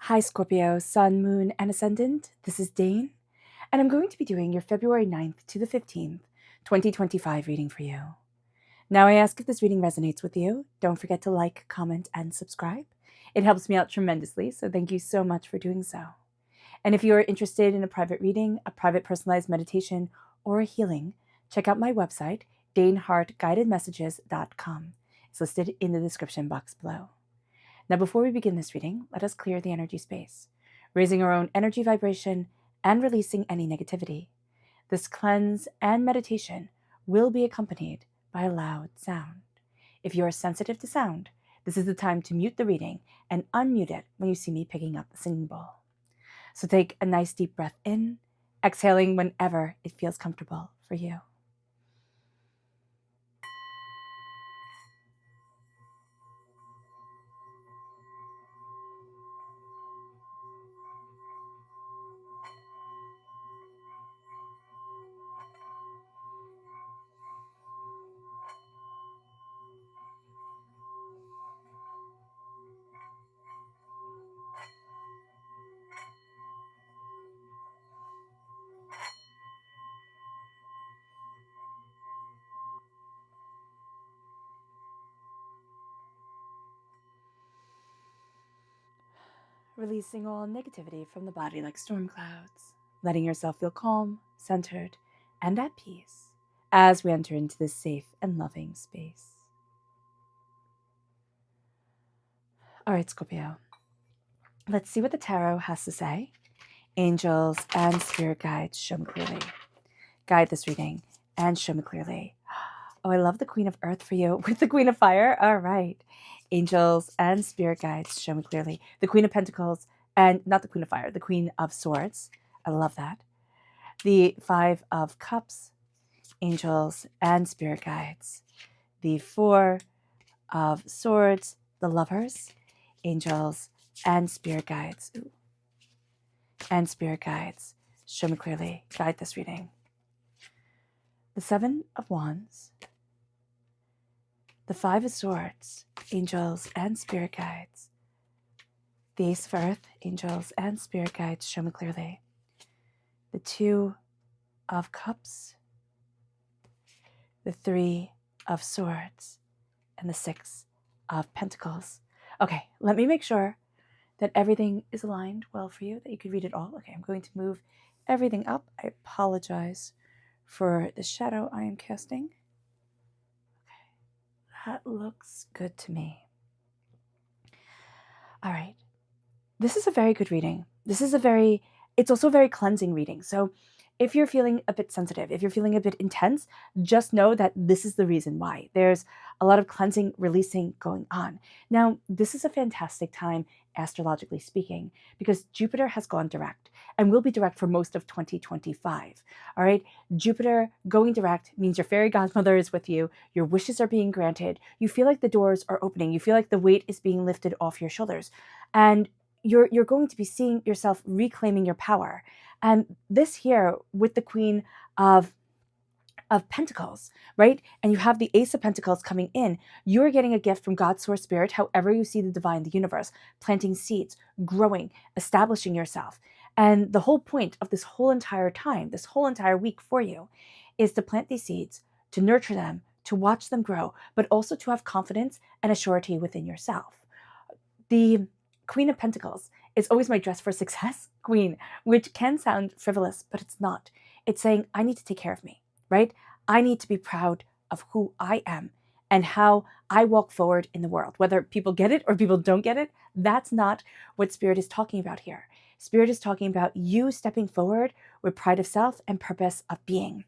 Hi Scorpio, Sun, Moon, and Ascendant. This is Dane, and I'm going to be doing your February 9th to the 15th, 2025 reading for you. Now I ask if this reading resonates with you. Don't forget to like, comment, and subscribe. It helps me out tremendously, so thank you so much for doing so. And if you are interested in a private reading, a private personalized meditation, or a healing, check out my website, danehartguidedmessages.com. It's listed in the description box below. Now, before we begin this reading, let us clear the energy space, raising our own energy vibration and releasing any negativity. This cleanse and meditation will be accompanied by a loud sound. If you are sensitive to sound, this is the time to mute the reading and unmute it when you see me picking up the singing bowl. So take a nice deep breath in, exhaling whenever it feels comfortable for you. Releasing all negativity from the body like storm clouds, letting yourself feel calm, centered, and at peace as we enter into this safe and loving space. All right, Scorpio, let's see what the tarot has to say. Angels and spirit guides, show me clearly. Guide this reading and show me clearly. Oh, I love the Queen of Earth for you with the Queen of Fire. All right. Angels and spirit guides, show me clearly. The Queen of Pentacles, and not the Queen of Fire, the Queen of Swords. I love that. The Five of Cups, angels and spirit guides. The Four of Swords, the Lovers, angels and spirit guides. Ooh. And spirit guides, show me clearly. Guide this reading. The Seven of Wands, the Five of Swords, angels and spirit guides. The Ace of Earth, angels and spirit guides, show me clearly. The Two of Cups, the Three of Swords, and the Six of Pentacles. Okay, let me make sure that everything is aligned well for you, that you can read it all. Okay, I'm going to move everything up. I apologize for the shadow I am casting. That looks good to me. All right. This is a very good reading. It's also a very cleansing reading. So if you're feeling a bit sensitive, if you're feeling a bit intense, just know that this is the reason why. There's a lot of cleansing, releasing going on. Now, this is a fantastic time, astrologically speaking, because Jupiter has gone direct and will be direct for most of 2025. All right. Jupiter going direct means your fairy godmother is with you. Your wishes are being granted. You feel like the doors are opening. You feel like the weight is being lifted off your shoulders. And you're going to be seeing yourself reclaiming your power. And this here with the Queen of Pentacles, right? And you have the Ace of Pentacles coming in. You're getting a gift from God's source spirit, however you see the divine, the universe, planting seeds, growing, establishing yourself. And the whole point of this whole entire time, this whole entire week for you, is to plant these seeds, to nurture them, to watch them grow, but also to have confidence and a surety within yourself. The Queen of Pentacles is always my dress for success queen, which can sound frivolous, but it's not. It's saying, I need to take care of me, right? I need to be proud of who I am and how I walk forward in the world. Whether people get it or people don't get it, that's not what Spirit is talking about here. Spirit is talking about you stepping forward with pride of self and purpose of being.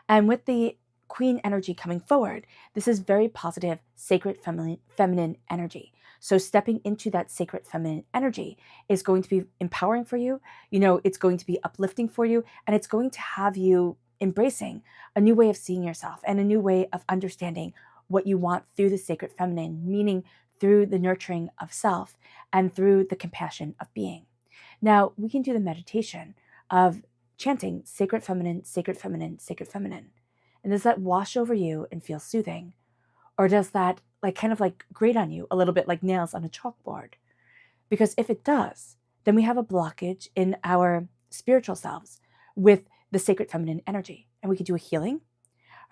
And with the Queen energy coming forward, this is very positive, sacred feminine energy. So stepping into that sacred feminine energy is going to be empowering for you. You know, it's going to be uplifting for you, and it's going to have you embracing a new way of seeing yourself and a new way of understanding what you want through the sacred feminine, meaning through the nurturing of self and through the compassion of being. Now, we can do the meditation of chanting sacred feminine, sacred feminine, sacred feminine. And does that wash over you and feel soothing? Or does that kind of grate on you a little bit like nails on a chalkboard? Because if it does, then we have a blockage in our spiritual selves with the sacred feminine energy. And we could do a healing,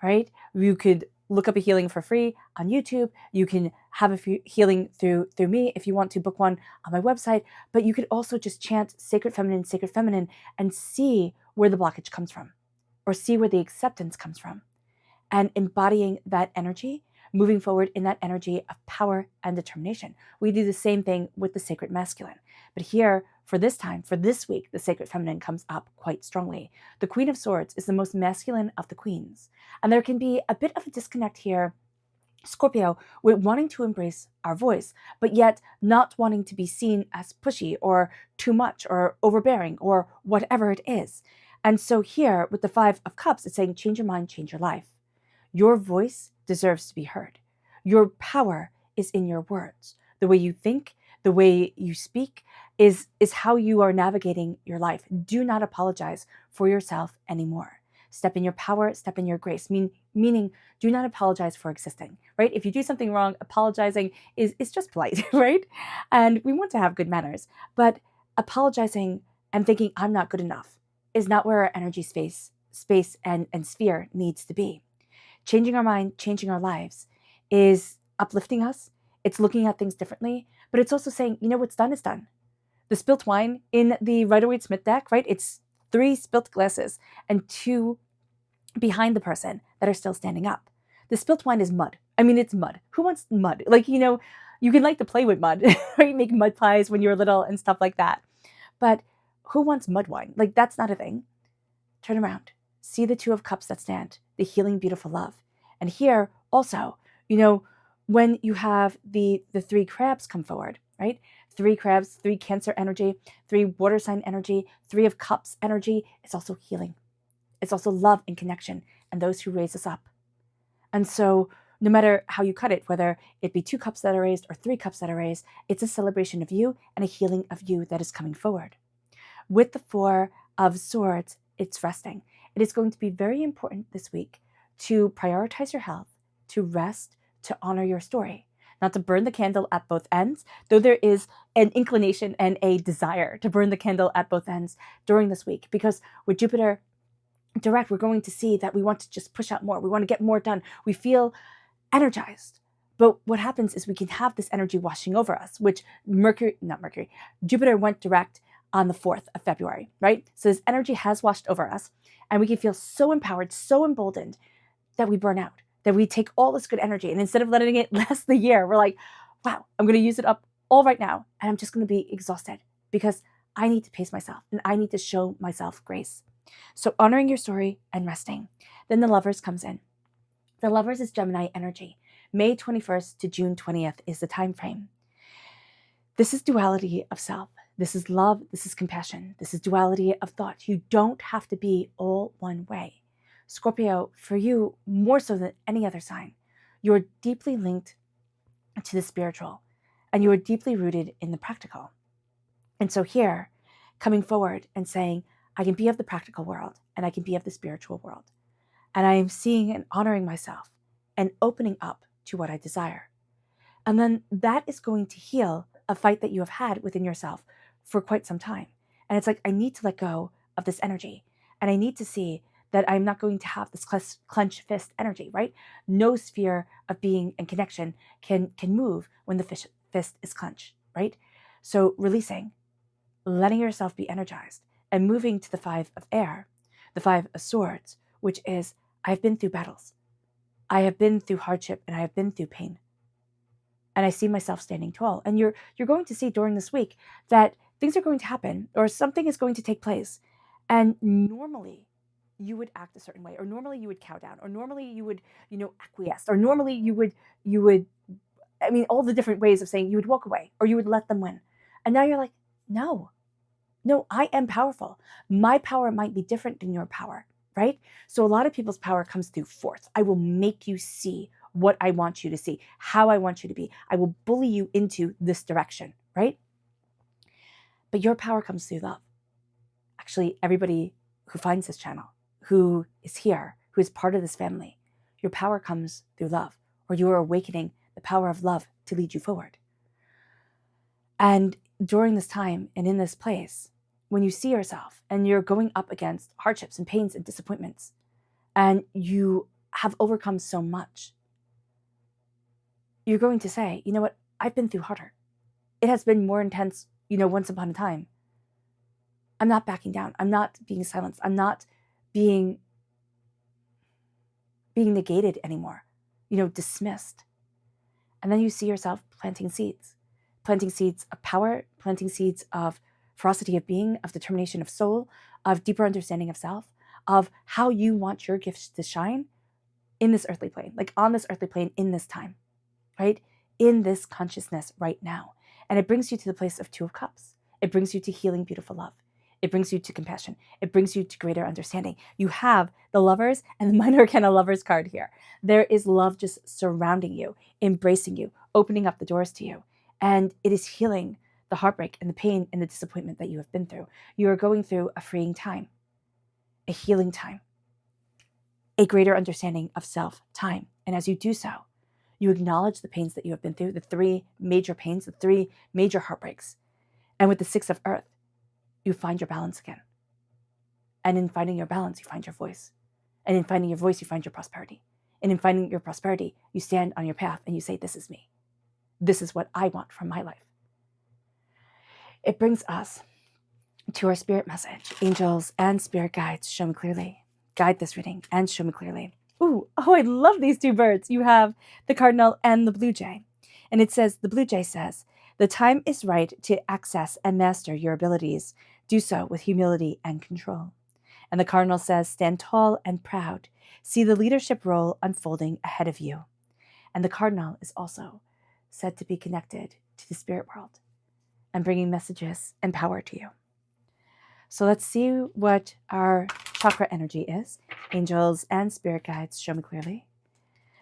right? You could look up a healing for free on YouTube. You can have a healing through me if you want to book one on my website. But you could also just chant sacred feminine, and see where the blockage comes from, or see where the acceptance comes from, and embodying that energy, moving forward in that energy of power and determination. We do the same thing with the sacred masculine. But here, for this time, for this week, the sacred feminine comes up quite strongly. The Queen of Swords is the most masculine of the queens. And there can be a bit of a disconnect here, Scorpio, with wanting to embrace our voice, but yet not wanting to be seen as pushy or too much or overbearing or whatever it is. And so here, with the Five of Cups, it's saying, change your mind, change your life. Your voice deserves to be heard. Your power is in your words. The way you think, the way you speak is how you are navigating your life. Do not apologize for yourself anymore. Step in your power, step in your grace, meaning do not apologize for existing, right? If you do something wrong, apologizing is just polite, right? And we want to have good manners, but apologizing and thinking I'm not good enough is not where our energy space and sphere needs to be. Changing our mind, changing our lives is uplifting us. It's looking at things differently, but it's also saying, what's done is done. The spilt wine in the Rider-Waite-Smith deck, right? It's 3 spilt glasses and 2 behind the person that are still standing up. The spilt wine is mud. I mean, it's mud. Who wants mud? You can like to play with mud, right? Make mud pies when you're little and stuff like that. But who wants mud wine? That's not a thing. Turn around. See the 2 of Cups that stand, the healing, beautiful love. And here also, when you have the 3 crabs come forward, right? 3 crabs, 3 Cancer energy, 3 water sign energy, 3 of Cups energy. It's also healing. It's also love and connection and those who raise us up. And so no matter how you cut it, whether it be 2 cups that are raised or 3 cups that are raised, it's a celebration of you and a healing of you that is coming forward. With the 4 of Swords, it's resting. It is going to be very important this week to prioritize your health, to rest, to honor your story, not to burn the candle at both ends, though there is an inclination and a desire to burn the candle at both ends during this week. Because with Jupiter direct, we're going to see that we want to just push out more. We want to get more done. We feel energized. But what happens is we can have this energy washing over us, which Jupiter went direct on the 4th of February, right? So this energy has washed over us and we can feel so empowered, so emboldened that we burn out, that we take all this good energy. And instead of letting it last the year, we're like, wow, I'm going to use it up all right now. And I'm just going to be exhausted because I need to pace myself and I need to show myself grace. So honoring your story and resting. Then the Lovers comes in. The Lovers is Gemini energy. May 21st to June 20th is the time frame. This is duality of self. This is love. This is compassion. This is duality of thought. You don't have to be all one way. Scorpio, for you, more so than any other sign, you're deeply linked to the spiritual and you are deeply rooted in the practical. And so here, coming forward and saying, I can be of the practical world and I can be of the spiritual world. And I am seeing and honoring myself and opening up to what I desire. And then that is going to heal a fight that you have had within yourself for quite some time. And it's like, I need to let go of this energy. And I need to see that I'm not going to have this clenched fist energy, right? No sphere of being and connection can move when the fist is clenched, right? So releasing, letting yourself be energized, and moving to the 5 of Air, the 5 of Swords, which is, I've been through battles. I have been through hardship and I have been through pain. And I see myself standing tall. And you're going to see during this week that things are going to happen or something is going to take place. And normally you would act a certain way, or normally you would cow down, or normally you would, acquiesce, or normally you would, all the different ways of saying you would walk away or you would let them win. And now you're like, no, I am powerful. My power might be different than your power, right? So a lot of people's power comes through force. I will make you see what I want you to see, how I want you to be. I will bully you into this direction, right? But your power comes through love. Actually, everybody who finds this channel, who is here, who is part of this family, your power comes through love, or you are awakening the power of love to lead you forward. And during this time and in this place, when you see yourself and you're going up against hardships and pains and disappointments, and you have overcome so much, you're going to say, you know what, I've been through harder. It has been more intense, once upon a time. I'm not backing down. I'm not being silenced. I'm not being negated anymore, dismissed. And then you see yourself planting seeds of power, planting seeds of ferocity of being, of determination of soul, of deeper understanding of self, of how you want your gifts to shine in this earthly plane, like on this earthly plane in this time, right? In this consciousness right now. And it brings you to the place of Two of Cups. It brings you to healing, beautiful love. It brings you to compassion. It brings you to greater understanding. You have the Lovers and the Minor Arcana Lovers card here. There is love just surrounding you, embracing you, opening up the doors to you. And it is healing the heartbreak and the pain and the disappointment that you have been through. You are going through a freeing time, a healing time, a greater understanding of self time. And as you do so, you acknowledge the pains that you have been through, the three major pains, the three major heartbreaks. And with the Six of Earth, you find your balance again. And in finding your balance, you find your voice. And in finding your voice, you find your prosperity. And in finding your prosperity, you stand on your path and you say, this is me. This is what I want from my life. It brings us to our spirit message. Angels and spirit guides, show me clearly. Guide this reading and show me clearly. Oh, I love these two birds. You have the cardinal and the blue jay. And it says, the blue jay says, the time is right to access and master your abilities. Do so with humility and control. And the cardinal says, stand tall and proud. See the leadership role unfolding ahead of you. And the cardinal is also said to be connected to the spirit world and bringing messages and power to you. So let's see what our chakra energy is. Angels and spirit guides, show me clearly.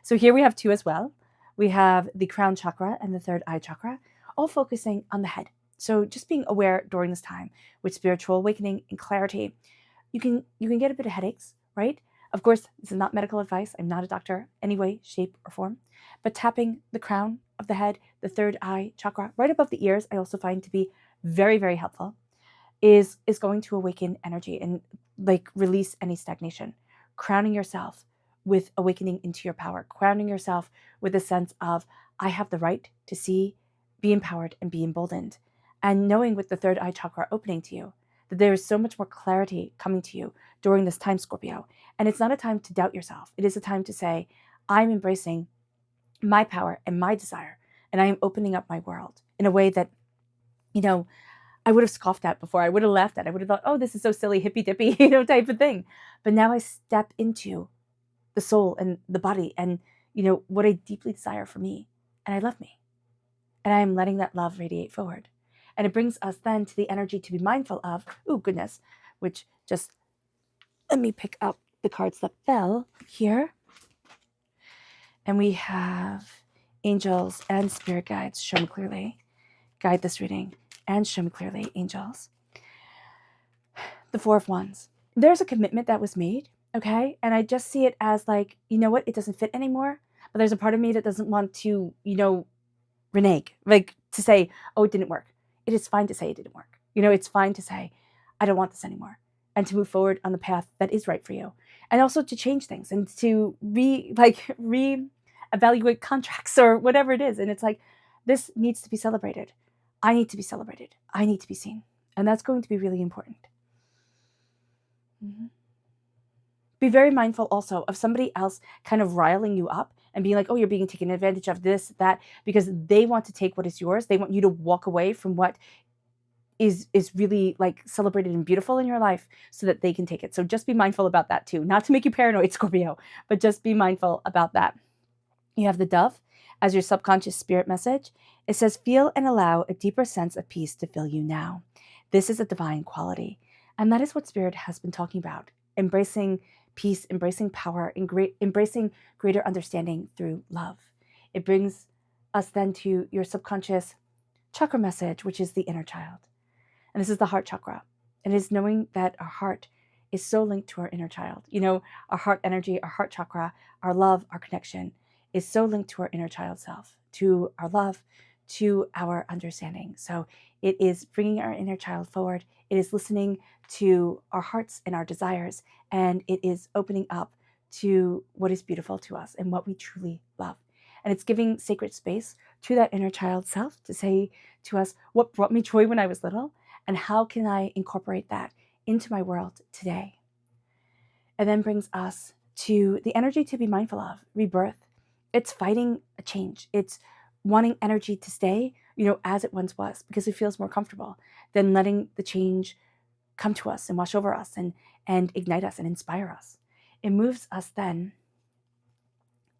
So here we have two as well. We have the crown chakra and the third eye chakra, all focusing on the head. So just being aware during this time with spiritual awakening and clarity. You can get a bit of headaches, right? Of course, this is not medical advice. I'm not a doctor any way, shape, or form. But tapping the crown of the head, the third eye chakra, right above the ears, I also find to be very, very helpful, is going to awaken energy and release any stagnation. Crowning yourself with awakening into your power. Crowning yourself with a sense of, I have the right to see, be empowered, and be emboldened. And knowing with the third eye chakra opening to you, that there is so much more clarity coming to you during this time, Scorpio. And it's not a time to doubt yourself. It is a time to say, I'm embracing my power and my desire, and I am opening up my world in a way that, I would have scoffed at before. I would have laughed at. I would have thought, oh, this is so silly, hippy dippy, type of thing. But now I step into the soul and the body and, what I deeply desire for me. And I love me. And I am letting that love radiate forward. And it brings us then to the energy to be mindful of, which just, let me pick up the cards that fell here. And we have angels and spirit guides, show me clearly. Guide this reading and show me clearly, angels. The Four of Wands. There's a commitment that was made, okay? And I just see it as it doesn't fit anymore. But there's a part of me that doesn't want to, renege, to say, oh, it didn't work. It is fine to say it didn't work. It's fine to say, I don't want this anymore. And to move forward on the path that is right for you. And also to change things and to re-evaluate contracts or whatever it is. And it's this needs to be celebrated. I need to be celebrated. I need to be seen. And that's going to be really important. Mm-hmm. Be very mindful also of somebody else kind of riling you up and being like, oh, you're being taken advantage of, this, that, because they want to take what is yours. They want you to walk away from what is really celebrated and beautiful in your life so that they can take it. So just be mindful about that too. Not to make you paranoid, Scorpio, but just be mindful about that. You have the dove as your subconscious spirit message. It says, feel and allow a deeper sense of peace to fill you now. This is a divine quality. And that is what spirit has been talking about. Embracing peace, embracing power, embracing greater understanding through love. It brings us then to your subconscious chakra message, which is the inner child. And this is the heart chakra. And it is knowing that our heart is so linked to our inner child. Our heart energy, our heart chakra, our love, our connection is so linked to our inner child self, to our love, to our understanding. So It is bringing our inner child forward. It is listening to our hearts and our desires, and it is opening up to what is beautiful to us and what we truly love. And it's giving sacred space to that inner child self to say to us, what brought me joy when I was little, and how can I incorporate that into my world today? And then brings us to the energy to be mindful of, rebirth. It's fighting a change. It's wanting energy to stay, as it once was, because it feels more comfortable than letting the change come to us and wash over us and ignite us and inspire us. It moves us then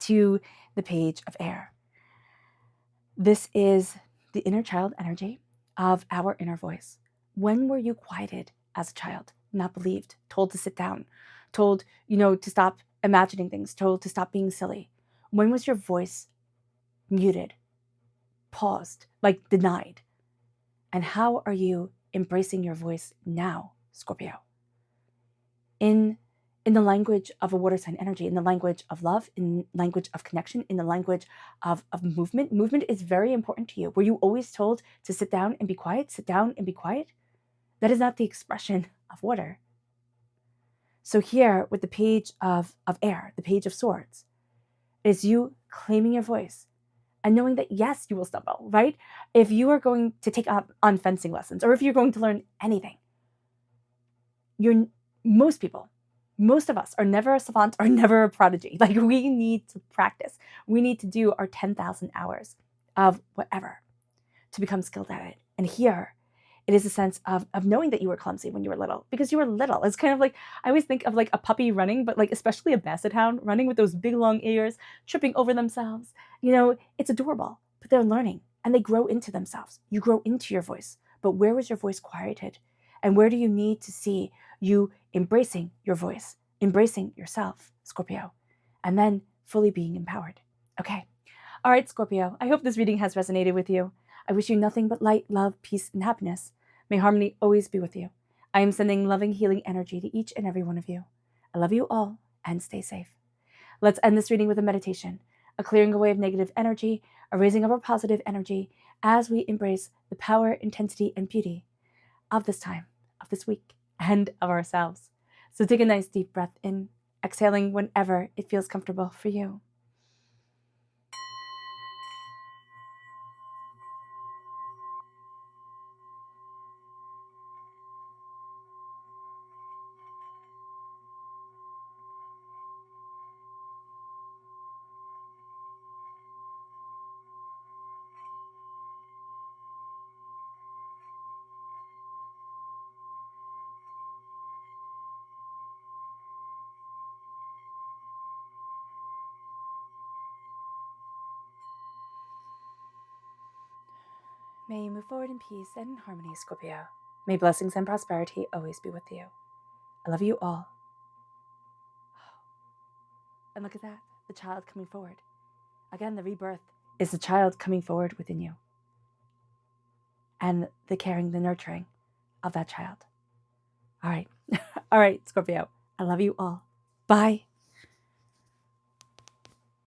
to the page of air. This is the inner child energy of our inner voice. When were you quieted as a child, not believed, told to sit down, told, to stop imagining things, told to stop being silly? When was your voice muted, paused, denied? And how are you embracing your voice now, Scorpio? In the language of a water sign energy, in the language of love, in language of connection, in the language of movement. Movement is very important to you. Were you always told to sit down and be quiet, sit down and be quiet? That is not the expression of water. So here with the page of air, the page of swords, is you claiming your voice and knowing that yes, you will stumble, right? If you are going to take up on fencing lessons, or if you're going to learn anything, most of us are never a savant or never a prodigy. We need to practice. We need to do our 10,000 hours of whatever to become skilled at it. And here, it is a sense of knowing that you were clumsy when you were little, because you were little. It's kind of like, I always think of a puppy running, but especially a basset hound running with those big long ears, tripping over themselves. It's adorable, but they're learning and they grow into themselves. You grow into your voice, but where was your voice quieted? And where do you need to see you embracing your voice, embracing yourself, Scorpio, and then fully being empowered? Okay. All right, Scorpio, I hope this reading has resonated with you. I wish you nothing but light, love, peace, and happiness. May harmony always be with you. I am sending loving, healing energy to each and every one of you. I love you all, and stay safe. Let's end this reading with a meditation, a clearing away of negative energy, a raising of our positive energy as we embrace the power, intensity, and beauty of this time, of this week, and of ourselves. So take a nice deep breath in, exhaling whenever it feels comfortable for you. May you move forward in peace and in harmony, Scorpio. May blessings and prosperity always be with you. I love you all. And look at that, the child coming forward. Again, the rebirth is the child coming forward within you. And the caring, the nurturing of that child. All right. All right, Scorpio. I love you all. Bye.